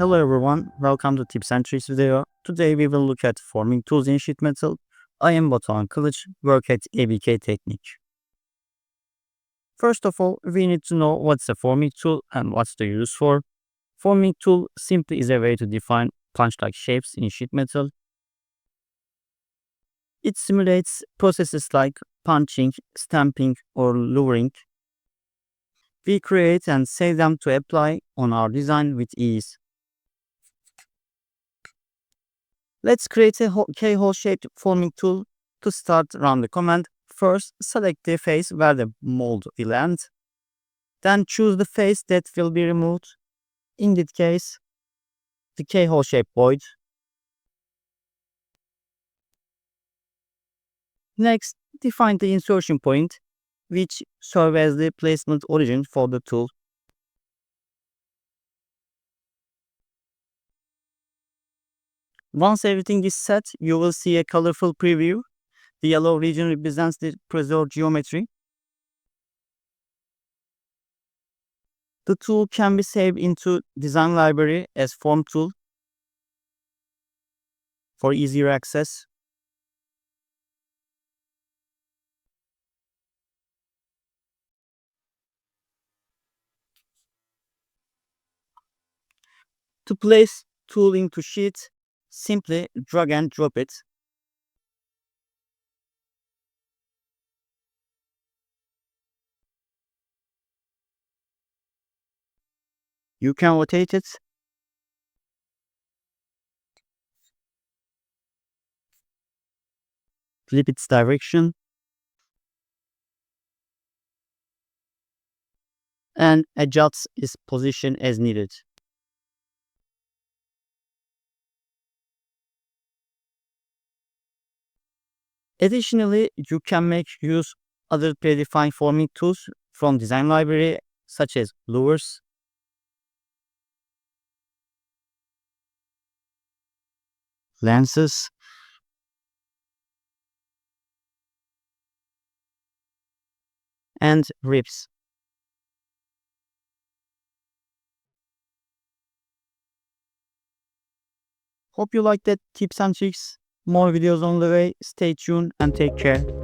Hello everyone, welcome to Tips and Tricks video. Today we will look at forming tools in sheet metal. I am Batuhan Kilic, work at ABK Technique. First of all, we need to know what's a forming tool and what's the use for. Forming tool simply is a way to define punch-like shapes in sheet metal. It simulates processes like punching, stamping, or louvering. We create and save them to apply on our design with ease. Let's create a keyhole shaped forming tool. To start, run the command. First, select the face where the mold will end. Then choose the face that will be removed. In this case, the keyhole shape void. Next, define the insertion point, which serves as the placement origin for the tool. Once everything is set, you will see a colorful preview. The yellow region represents the preserved geometry. The tool can be saved into design library as form tool for easier access. To place tool into sheet, simply drag and drop it. You can rotate it. Flip its direction. And adjust its position as needed. Additionally, you can make use other predefined forming tools from design library such as louvers, lenses, and ribs. Hope you liked that tips and tricks. More videos on the way. Stay tuned and take care.